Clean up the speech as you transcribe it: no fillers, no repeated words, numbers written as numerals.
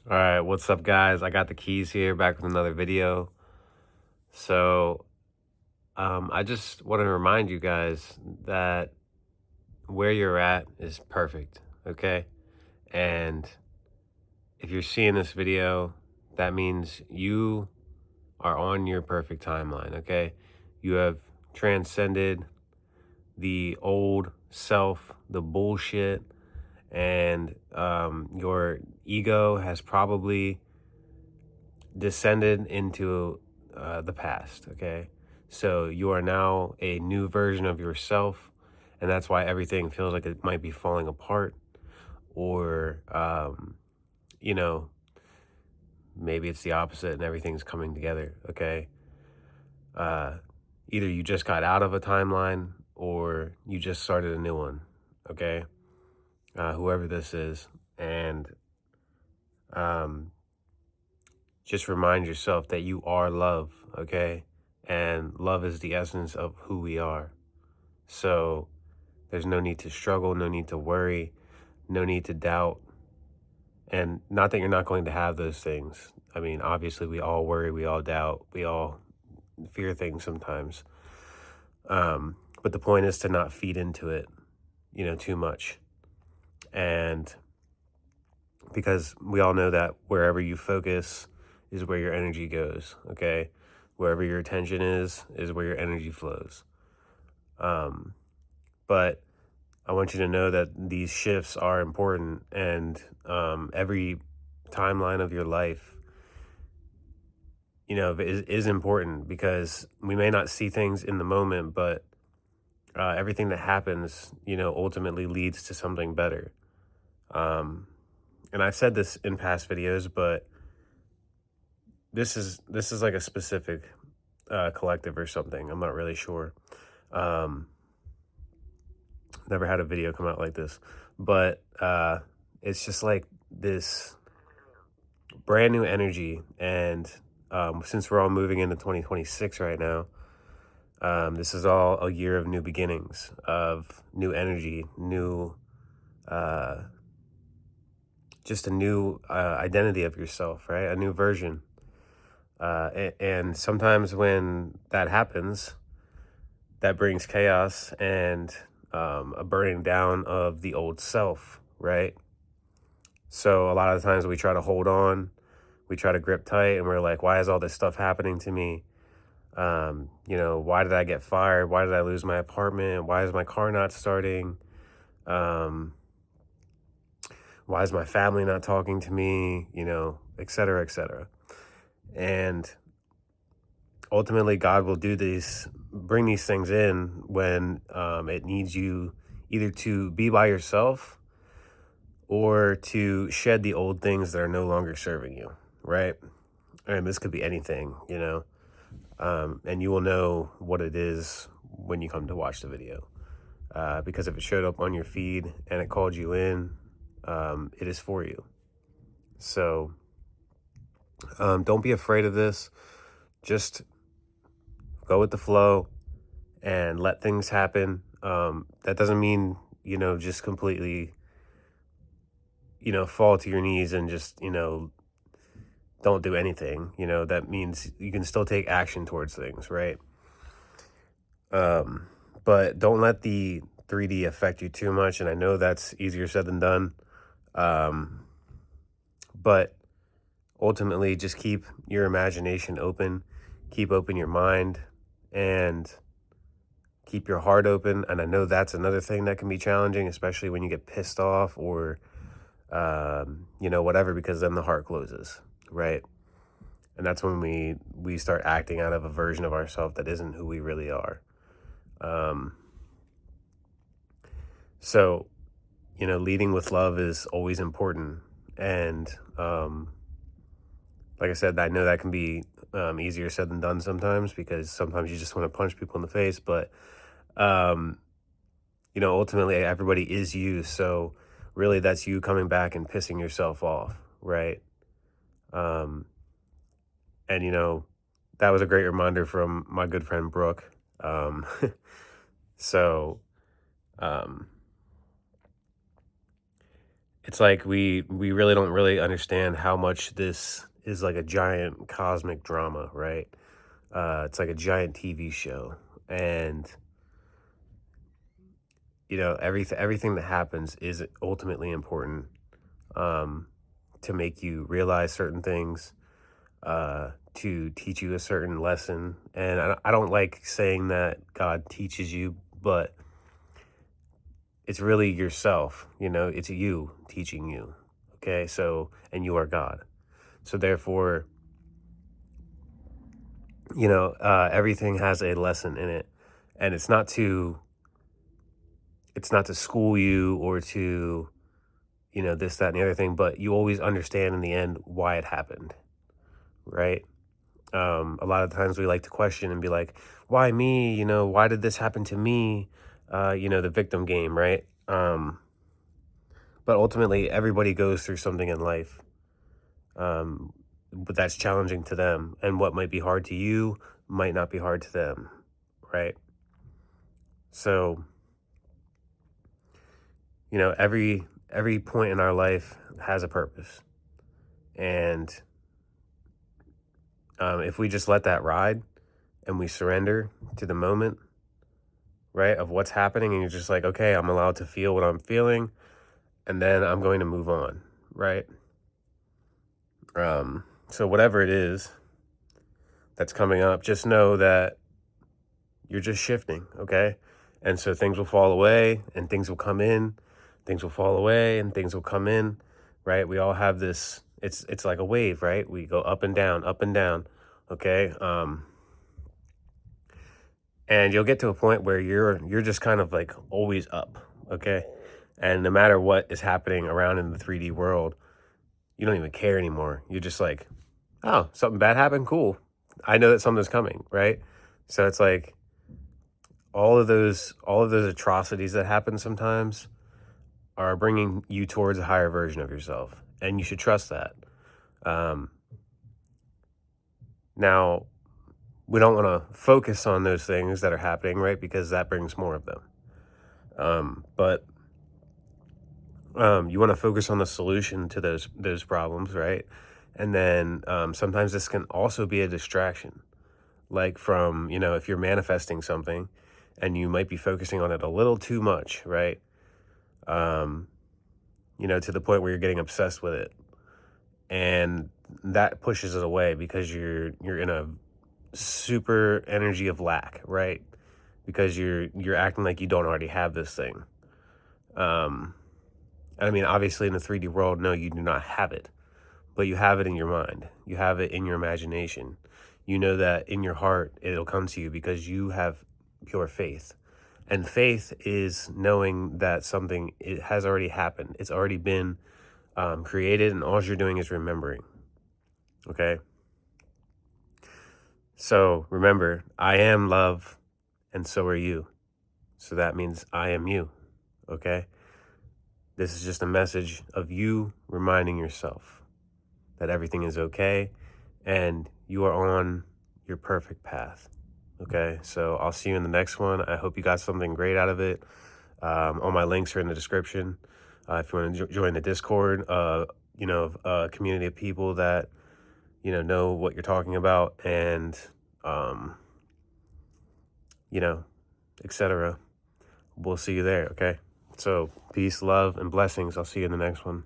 All right, what's up, guys? I got the keys here, back with another video. So, I just want to remind you guys that where you're at is perfect, okay? And if you're seeing this video, that means you are on your perfect timeline, okay? You have transcended the old self, the bullshit, and your ego has probably descended into the past, okay? So you are now a new version of yourself, and that's why everything feels like it might be falling apart, or, you know, maybe it's the opposite and everything's coming together, okay? Uh, Either you just got out of a timeline or you just started a new one, okay? Whoever this is. And um, just remind yourself that you are love, okay? And love is the essence of who we are. So there's no need to struggle, no need to worry, no need to doubt. And not that you're not going to have those things. I mean, obviously, we all worry, we all doubt, we all fear things sometimes. But the point is to not feed into it, too much. And because we all know that wherever you focus is where your energy goes, okay? Wherever your attention is where your energy flows. But I want you to know that these shifts are important, and every timeline of your life, is important, because we may not see things in the moment, but everything that happens, ultimately leads to something better. And I've said this in past videos, but this is like a specific collective or something. I'm not really sure. Um, Never had a video come out like this, but it's just like this brand new energy. And since we're all moving into 2026 right now, this is all a year of new beginnings, of new energy, new, uh, just a new identity of yourself, right? A new version. And sometimes when that happens, that brings chaos and a burning down of the old self, right? So a lot of the times we try to hold on, we try to grip tight, and we're like, why is all this stuff happening to me? Why did I get fired? Why did I lose my apartment? Why is my car not starting? Um, why is my family not talking to me? Et cetera, et cetera. And ultimately, God will bring these things in when it needs you either to be by yourself or to shed the old things that are no longer serving you, right? And this could be anything, and you will know what it is when you come to watch the video. Because if it showed up on your feed and it called you in, it is for you. So don't be afraid of this. Just go with the flow and let things happen. That doesn't mean, just completely, fall to your knees and just, don't do anything. That means you can still take action towards things, right? But don't let the 3D affect you too much. And I know that's easier said than done. But ultimately, just keep your imagination open, keep open your mind, and keep your heart open. And I know that's another thing that can be challenging, especially when you get pissed off or, whatever, because then the heart closes, right? And that's when we start acting out of a version of ourselves that isn't who we really are. So, leading with love is always important. And like I said, I know that can be easier said than done sometimes, because sometimes you just want to punch people in the face. But, um, ultimately, everybody is you. So really, that's you coming back and pissing yourself off, right? Um, and, that was a great reminder from my good friend Brooke. So, um, it's like we really don't really understand how much this is like a giant cosmic drama, right? It's like a giant TV show, and everything that happens is ultimately important, um, to make you realize certain things, to teach you a certain lesson. And I don't like saying that God teaches you, but it's really yourself, it's you teaching you. Okay. So, and you are God. So therefore, everything has a lesson in it, and it's not to school you or to, this, that, and the other thing, but you always understand in the end why it happened, right? A lot of times we like to question and be like, why me? Why did this happen to me? The victim game, right? But ultimately, everybody goes through something in life, but that's challenging to them. And what might be hard to you might not be hard to them, right? So, every point in our life has a purpose. And if we just let that ride and we surrender to the moment, right, of what's happening, and you're just like, okay, I'm allowed to feel what I'm feeling, and then I'm going to move on, right? So whatever it is that's coming up, just know that you're just shifting, okay? And so things will fall away and things will come in, things will fall away and things will come in, right? We all have this, it's like a wave, right? We go up and down, okay? And you'll get to a point where you're just kind of like always up, okay? And no matter what is happening around in the 3D world, you don't even care anymore. You're just like, oh, something bad happened, cool. I know that something's coming, right? So it's like all of those atrocities that happen sometimes are bringing you towards a higher version of yourself, and you should trust that. Um, Now, we don't want to focus on those things that are happening, right? Because that brings more of them. But you want to focus on the solution to those problems, right? And then sometimes this can also be a distraction, like from if you're manifesting something, and you might be focusing on it a little too much, right? Um, to the point where you're getting obsessed with it, and that pushes it away because you're in a super energy of lack, right? Because you're acting like you don't already have this thing. Um, I mean, obviously in the 3D world, no, you do not have it, but you have it in your mind. You have it in your imagination. You know that in your heart, it'll come to you because you have pure faith. And faith is knowing that something, it has already happened. It's already been created, and all you're doing is remembering. Okay? So remember, I am love, and so are you. So that means I am you. Okay? This is just a message of you reminding yourself that everything is okay and you are on your perfect path. Okay, so I'll see you in the next one. I hope you got something great out of it. All my links are in the description. If you want to join the Discord, a community of people that know what you're talking about, and um, you know, etc. We'll see you there. Okay, so peace, love, and blessings. I'll see you in the next one.